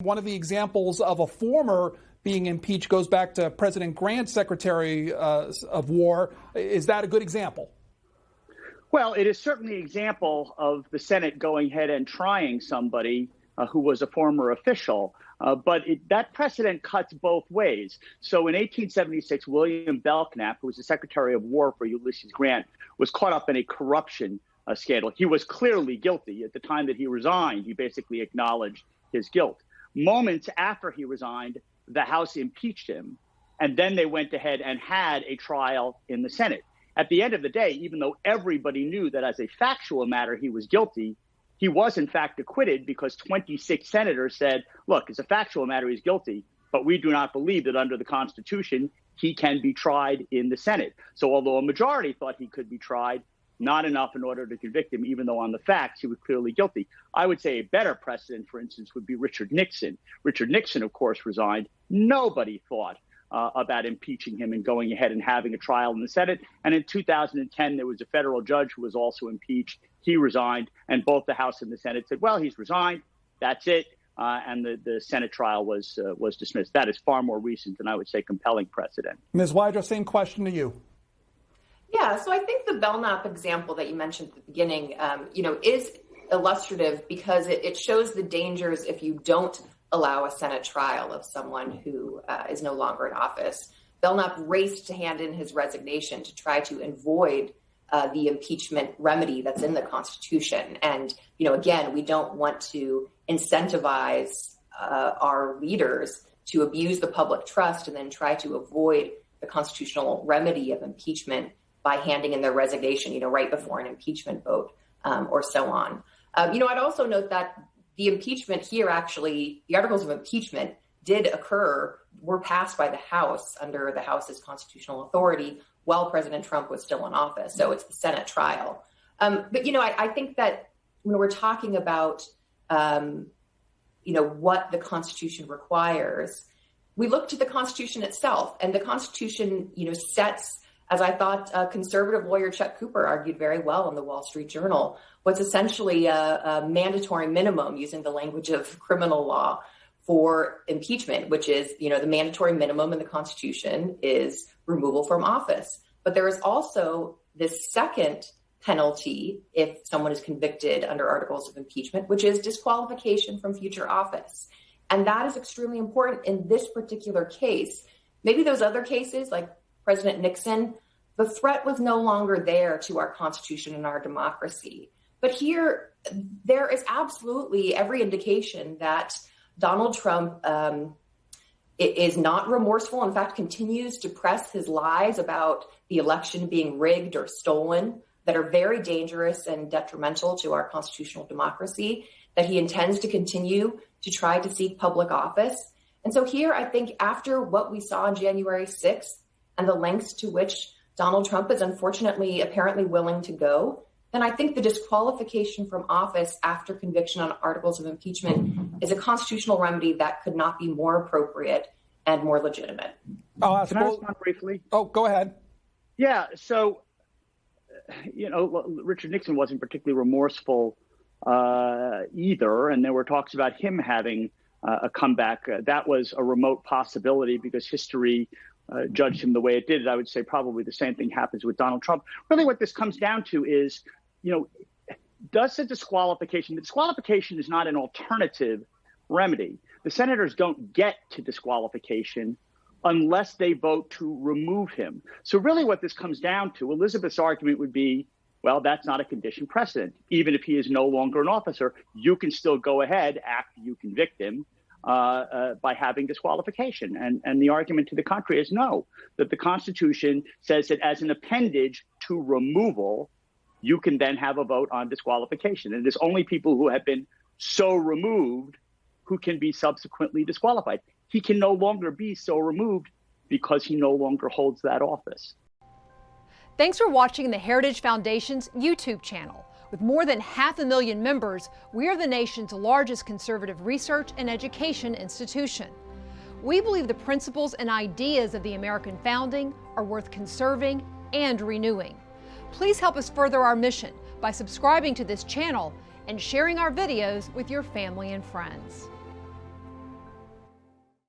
One of the examples of a former being impeached goes back to President Grant's Secretary of War. Is that a good example? Well, it is certainly an example of the Senate going ahead and trying somebody who was a former official. But that precedent cuts both ways. So in 1876, William Belknap, who was the Secretary of War for Ulysses Grant, was caught up in a corruption scandal. He was clearly guilty. At the time that he resigned, he basically acknowledged his guilt. Moments after he resigned, the House impeached him, and then they went ahead and had a trial in the Senate. At the end of the day, even though everybody knew that as a factual matter he was guilty, he was in fact acquitted because 26 senators said, look, as a factual matter, he's guilty, but we do not believe that under the Constitution he can be tried in the Senate. So although a majority thought he could be tried, not enough in order to convict him, even though on the facts he was clearly guilty. I would say a better precedent, for instance, would be Richard Nixon. Richard Nixon, of course, resigned. Nobody thought about impeaching him and going ahead and having a trial in the Senate. And in 2010, there was a federal judge who was also impeached. He resigned, and both the House and the Senate said, well, he's resigned. That's it. And the Senate trial was dismissed. That is far more recent and I would say compelling precedent. Ms. Wydra, same question to you. Yeah, so I think the Belknap example that you mentioned at the beginning, is illustrative because it shows the dangers if you don't allow a Senate trial of someone who is no longer in office. Belknap raced to hand in his resignation to try to avoid the impeachment remedy that's in the Constitution. And, again, we don't want to incentivize our leaders to abuse the public trust and then try to avoid the constitutional remedy of impeachment by handing in their resignation, right before an impeachment vote or so on. I'd also note that the impeachment here, actually, the articles of impeachment did occur, were passed by the House under the House's constitutional authority while President Trump was still in office. So it's the Senate trial. But I think that when we're talking about, what the Constitution requires, we look to the Constitution itself, and the Constitution, sets, as I thought conservative lawyer Chuck Cooper argued very well in the Wall Street Journal, what's essentially a mandatory minimum, using the language of criminal law, for impeachment, which is, the mandatory minimum in the Constitution is removal from office. But there is also this second penalty if someone is convicted under articles of impeachment, which is disqualification from future office. And that is extremely important in this particular case. Maybe those other cases, like President Nixon, the threat was no longer there to our Constitution and our democracy. But here, there is absolutely every indication that Donald Trump is not remorseful, in fact, continues to press his lies about the election being rigged or stolen that are very dangerous and detrimental to our constitutional democracy, that he intends to continue to try to seek public office. And so here, I think after what we saw on January 6th, and the lengths to which Donald Trump is unfortunately apparently willing to go, then I think the disqualification from office after conviction on articles of impeachment is a constitutional remedy that could not be more appropriate and more legitimate. Can I respond briefly? Oh, go ahead. Yeah, so, Richard Nixon wasn't particularly remorseful either, and there were talks about him having a comeback. That was a remote possibility because history judged him the way it did. I would say probably the same thing happens with Donald Trump. Really what this comes down to is, does the disqualification is not an alternative remedy. The senators don't get to disqualification unless they vote to remove him. So really what this comes down to, Elizabeth's argument would be, well, that's not a condition precedent. Even if he is no longer an officer, you can still go ahead after you convict him by having disqualification. And the argument to the contrary is no, that the Constitution says that as an appendage to removal, you can then have a vote on disqualification. And it is only people who have been so removed who can be subsequently disqualified. He can no longer be so removed because he no longer holds that office. Thanks for watching the Heritage Foundation's YouTube channel. With more than 500,000 members, we are the nation's largest conservative research and education institution. We believe the principles and ideas of the American founding are worth conserving and renewing. Please help us further our mission by subscribing to this channel and sharing our videos with your family and friends.